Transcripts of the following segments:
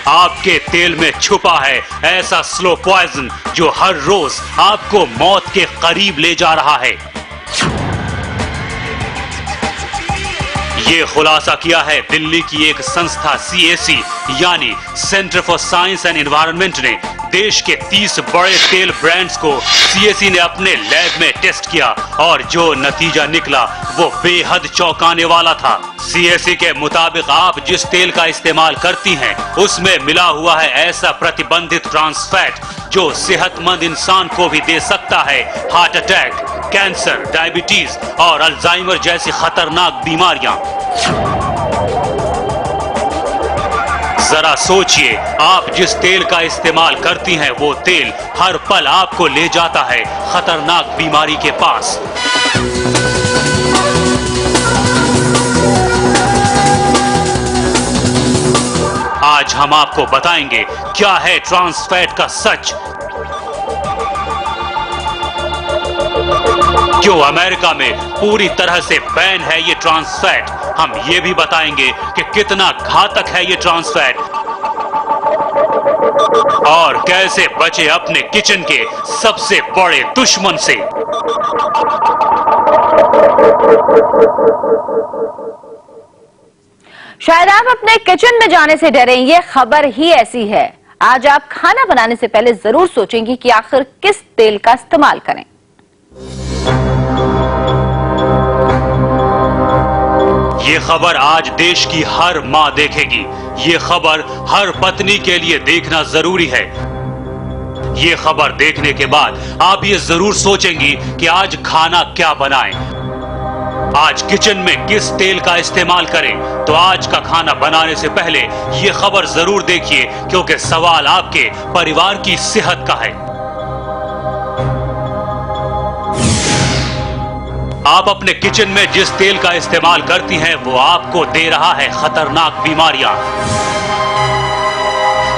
आपके तेल में छुपा है ऐसा स्लो पॉइजन जो हर रोज आपको मौत के करीब ले जा रहा है। ये खुलासा किया है दिल्ली की एक संस्था CAC यानी centre for science and environment ने। देश के 30 बड़े तेल ब्रांड्स को CAC ने अपने लैब में टेस्ट किया और जो नतीजा निकला वो बेहद चौंकाने वाला था। CAC के मुताबिक आप जिस तेल का इस्तेमाल करती हैं उसमें मिला हुआ है ऐसा प्रतिबंधित ट्रांस फैट जो सेहतमंद इंसान को भी दे सकता है हार्ट अटैक, कैंसर, डायबिटीज और अल्जाइमर जैसी खतरनाक बीमारियां। जरा सोचिए, आप जिस तेल का इस्तेमाल करती हैं वो तेल हर पल आपको ले जाता है खतरनाक बीमारी के पास। आज हम आपको बताएंगे क्या है ट्रांस फैट का सच, क्यों अमेरिका में पूरी तरह से बैन है ये ट्रांस फैट। हम ये भी बताएंगे कि कितना घातक है ये ट्रांस फैट और कैसे बचे अपने किचन के सबसे बड़े दुश्मन से। शायद आप अपने किचन में जाने से डरें, ये खबर ही ऐसी है। आज आप खाना बनाने से पहले जरूर सोचेंगे कि आखिर किस तेल का इस्तेमाल करें। ये खबर आज देश की हर मां देखेगी। ये खबर हर पत्नी के लिए देखना जरूरी है। ये खबर देखने के बाद आप ये जरूर सोचेंगी कि आज खाना क्या बनाएं, आज किचन में किस तेल का इस्तेमाल करें। तो आज का खाना बनाने से पहले ये खबर जरूर देखिए, क्योंकि सवाल आपके परिवार की सेहत का है। आप अपने किचन में जिस तेल का इस्तेमाल करती हैं वो आपको दे रहा है खतरनाक बीमारियां।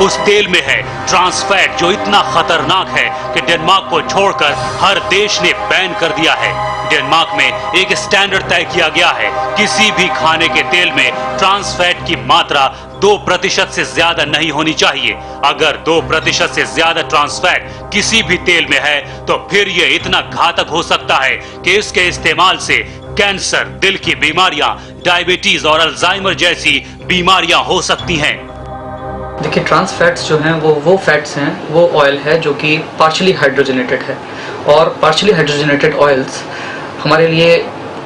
उस तेल में है ट्रांस फैट जो इतना खतरनाक है कि डेनमार्क को छोड़कर हर देश ने बैन कर दिया है। डेनमार्क में एक स्टैंडर्ड तय किया गया है, किसी भी खाने के तेल में ट्रांस फैट की मात्रा 2% से ज्यादा नहीं होनी चाहिए। अगर 2% से ज्यादा ट्रांस फैट किसी भी तेल में है तो फिर यह इतना घातक हो सकता है कि इसके इस्तेमाल से कैंसर, दिल की बीमारियां, डायबिटीज और अल्जाइमर जैसी बीमारियां हो सकती हैं। देखिए, ट्रांस फैट्स जो हैं वो फैट्स हैं, वो ऑयल है जो कि पार्शियली हाइड्रोजनेटेड है और पार्शियली हाइड्रोजनेटेड ऑयल्स हमारे लिए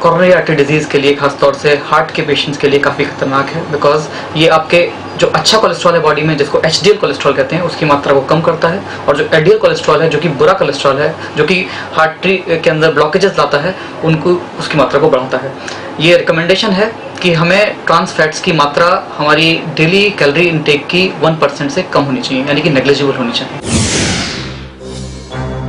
कोरोनरी आर्टरी डिजीज़ के लिए, खासतौर से हार्ट के पेशेंट्स के लिए काफ़ी खतरनाक है। बिकॉज ये आपके जो अच्छा कोलेस्ट्रॉल है बॉडी में, जिसको HDL कोलेस्ट्रॉल कहते हैं, उसकी मात्रा को कम करता है, और जो LDL कोलेस्ट्रॉल है जो कि बुरा कोलेस्ट्रॉल है, जो कि हार्टरी के अंदर ब्लॉकेजेस लाता है, उनको उसकी मात्रा को बढ़ाता है। ये रिकमेंडेशन है कि हमें ट्रांस फैट्स की मात्रा हमारी डेली कैलोरी इनटेक की 1% से कम होनी चाहिए, यानी कि नेग्लिजिबल होनी चाहिए।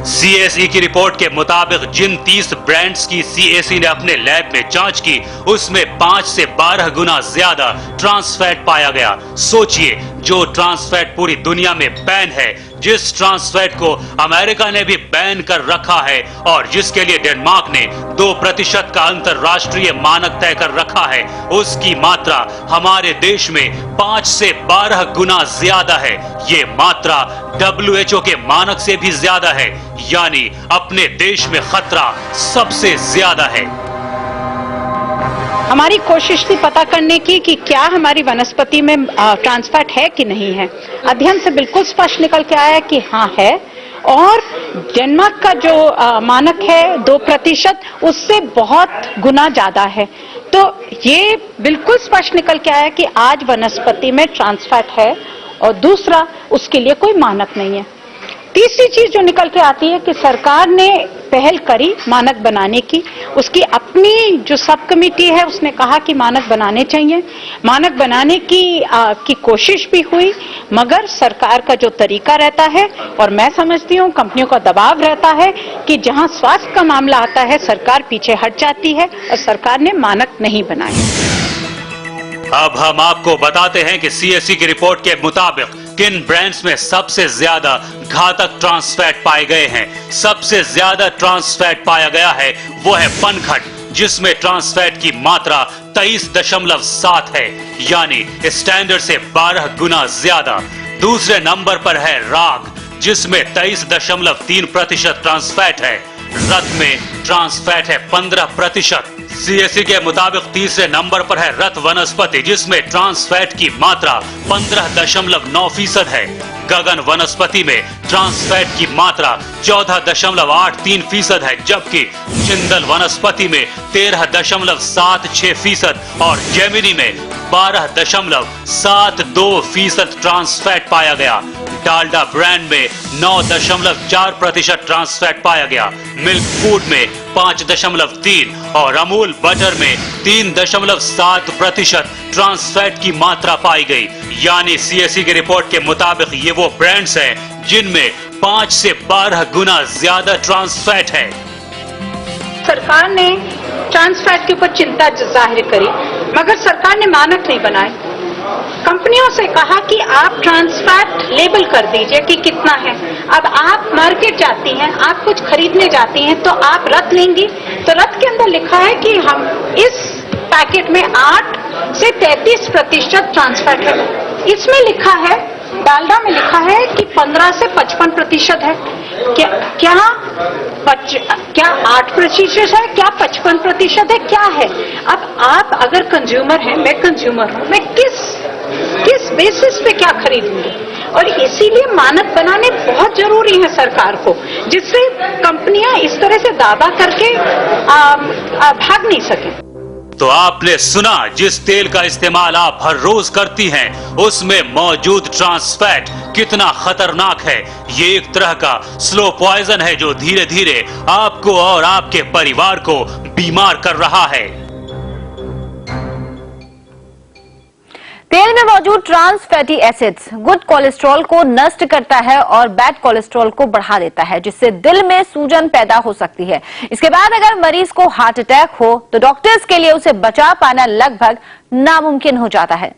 CAC की रिपोर्ट के मुताबिक जिन 30 ब्रांड्स की CAC ने अपने लैब में जांच की उसमें 5 से 12 गुना ज्यादा ट्रांस फैट पाया गया। सोचिए, जो ट्रांस फैट पूरी दुनिया में बैन है, जिस ट्रांस फैट को अमेरिका ने भी बैन कर रखा है और जिसके लिए डेनमार्क ने 2% का अंतरराष्ट्रीय मानक तय कर रखा है, उसकी मात्रा हमारे देश में 5 से 12 गुना ज्यादा है। ये मात्रा WHO के मानक से भी ज्यादा है, यानी अपने देश में खतरा सबसे ज्यादा है। हमारी कोशिश थी पता करने की कि क्या हमारी वनस्पति में ट्रांस फैट है कि नहीं है। अध्ययन से बिल्कुल स्पष्ट निकल के आया कि हाँ है, और डेनमार्क का जो मानक है 2%, उससे बहुत गुना ज्यादा है। तो ये बिल्कुल स्पष्ट निकल के आया कि आज वनस्पति में ट्रांस फैट है, और दूसरा उसके लिए कोई मानक नहीं है। तीसरी चीज जो निकल के आती है कि सरकार ने पहल करी मानक बनाने की, उसकी अपनी जो सब कमेटी है उसने कहा कि मानक बनाने चाहिए, मानक बनाने की कोशिश भी हुई, मगर सरकार का जो तरीका रहता है, और मैं समझती हूँ कंपनियों का दबाव रहता है कि जहाँ स्वास्थ्य का मामला आता है सरकार पीछे हट जाती है, और सरकार ने मानक नहीं बनाए। अब हम आपको बताते हैं कि CAC की रिपोर्ट के मुताबिक किन ब्रांड्स में सबसे ज्यादा घातक ट्रांस फैट पाए गए हैं। सबसे ज्यादा ट्रांस फैट पाया गया है वो है पनघट, जिसमें ट्रांस फैट की मात्रा 23.7 है, यानी स्टैंडर्ड से 12 गुना ज्यादा। दूसरे नंबर पर है राग, जिसमें 23.3% ट्रांस फैट है। रत में ट्रांस फैट है 15%। सीएससी के मुताबिक तीसरे नंबर पर है रत वनस्पति, जिसमें ट्रांस फैट की मात्रा 15.9% है। गगन वनस्पति में ट्रांस फैट की मात्रा 14.83% है, जबकि चिंदल वनस्पति में 13.76% और जेमिनी में 12.72% ट्रांस फैट पाया गया। डालडा ब्रांड में 9.4% ट्रांस फैट पाया गया। मिल्क फूड में 5.3 और अमूल बटर में 3.7% ट्रांस फैट की मात्रा पाई गई। यानी सीएससी की रिपोर्ट के मुताबिक ये वो ब्रांड्स हैं जिनमें 5 से 12 गुना ज्यादा ट्रांस फैट है। सरकार ने ट्रांस फैट के ऊपर चिंता जाहिर करी, मगर सरकार ने मानक नहीं बनाए। कंपनियों से कहा कि आप ट्रांस फैट लेबल कर दीजिए कि कितना है। अब आप मार्केट जाती हैं, आप कुछ खरीदने जाती हैं, तो आप रत लेंगी, तो रत के अंदर लिखा है कि हम इस पैकेट में 8 से 33% ट्रांस फैट है। इसमें लिखा है, डालडा में लिखा है कि 15 से 55% है। क्या 8% है, क्या 55% है, क्या है? अब आप अगर कंज्यूमर हैं, मैं कंज्यूमर हूं, मैं किस बेसिस पे क्या खरीदूंगी? और इसीलिए मानक बनाने बहुत जरूरी है सरकार को, जिससे कंपनियां इस तरह से दावा करके भाग नहीं सके। तो आपने सुना, जिस तेल का इस्तेमाल आप हर रोज करती हैं, उसमें मौजूद ट्रांस फैट कितना खतरनाक है। ये एक तरह का स्लो पॉइजन है जो धीरे धीरे आपको और आपके परिवार को बीमार कर रहा है। तेल में मौजूद trans fatty acids good cholesterol को नष्ट करता है और बैड कोलेस्ट्रॉल को बढ़ा देता है, जिससे दिल में सूजन पैदा हो सकती है। इसके बाद अगर मरीज को हार्ट अटैक हो तो डॉक्टर्स के लिए उसे बचा पाना लगभग नामुमकिन हो जाता है।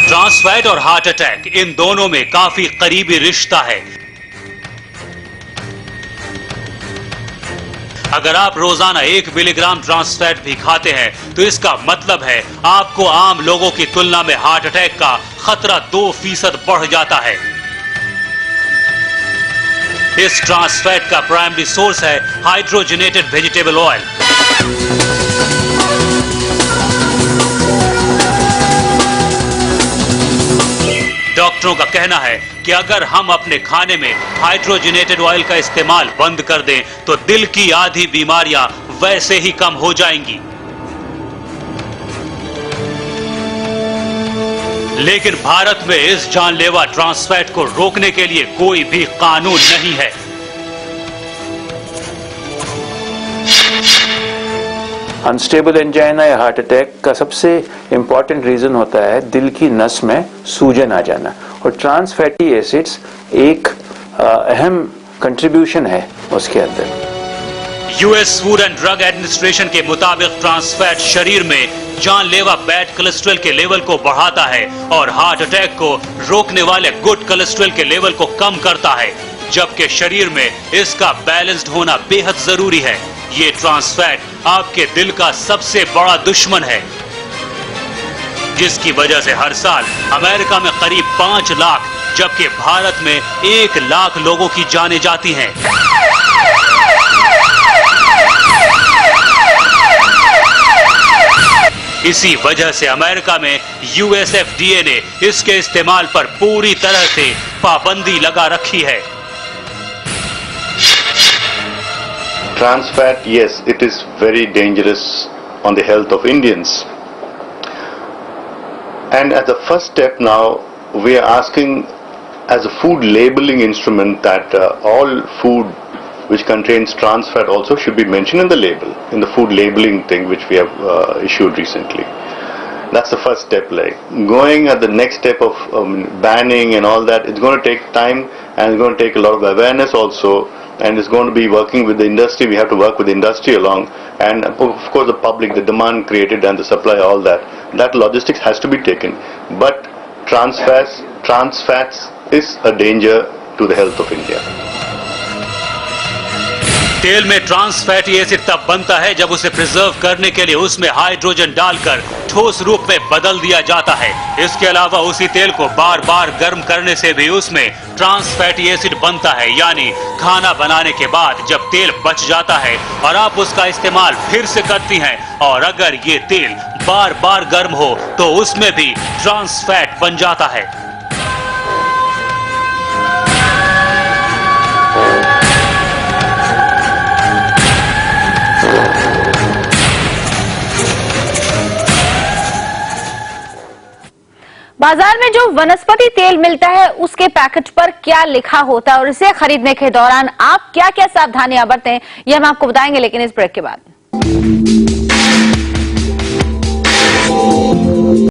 ट्रांस फैट और हार्ट अटैक, इन दोनों में काफी करीबी रिश्ता है। अगर आप रोजाना 1 मिलीग्राम ट्रांस फैट भी खाते हैं तो इसका मतलब है आपको आम लोगों की तुलना में हार्ट अटैक का खतरा 2% बढ़ जाता है। इस ट्रांस फैट का प्राइमरी सोर्स है हाइड्रोजनेटेड वेजिटेबल ऑयल। डॉक्टरों का कहना है कि अगर हम अपने खाने में हाइड्रोजनेटेड ऑयल का इस्तेमाल बंद कर दें तो दिल की आधी बीमारियां वैसे ही कम हो जाएंगी। लेकिन भारत में इस जानलेवा ट्रांस फैट को रोकने के लिए कोई भी कानून नहीं है। अनस्टेबल एंजाइना या हार्ट अटैक का सबसे इंपॉर्टेंट रीजन होता है दिल की नस में सूजन आ जाना, और ट्रांस फैटी एसिड्स एक अहम कंट्रीब्यूशन है उसके अंदर। US food and drug administration के मुताबिक ट्रांस फैट शरीर में जानलेवा बैड कोलेस्ट्रॉल के लेवल को बढ़ाता है और हार्ट अटैक को रोकने वाले गुड कोलेस्ट्रॉल के लेवल को कम करता है, जबकि शरीर में इसका बैलेंस्ड होना बेहद जरूरी है। ये ट्रांस फैट आपके दिल का सबसे बड़ा दुश्मन है, जिसकी वजह से हर साल अमेरिका में करीब 5 लाख जबकि भारत में 1 लाख लोगों की जानें जाती हैं। इसी वजह से अमेरिका में यूएसएफडीए ने इसके इस्तेमाल पर पूरी तरह से पाबंदी लगा रखी है। Trans fat, yes, it is very dangerous on the health of Indians. And as a first step now, we are asking as a food labeling instrument that all food which contains trans fat also should be mentioned in the label, in the food labeling thing which we have issued recently. That's the first step. Like going at the next step of banning and all that, it's going to take time and it's going to take a lot of awareness also. And it's going to be working with the industry. We have to work with the industry along, and of course the public, the demand created and the supply, all that. That logistics has to be taken. But trans fats is a danger to the health of India. तेल में trans fatty acid तब बनता है जब उसे preserve करने के लिए उसमें हाइड्रोजन डालकर ठोस रूप में बदल दिया जाता है। इसके अलावा उसी तेल को बार बार गर्म करने से भी उसमें ट्रांस फैटी एसिड बनता है। यानी खाना बनाने के बाद जब तेल बच जाता है और आप उसका इस्तेमाल फिर से करती हैं और अगर ये तेल बार बार गर्म हो तो उसमें भी ट्रांस फैट बन जाता है। बाजार में जो वनस्पति तेल मिलता है उसके पैकेट पर क्या लिखा होता है और इसे खरीदने के दौरान आप क्या क्या सावधानियां बरतें, ये हम आपको बताएंगे, लेकिन इस ब्रेक के बाद।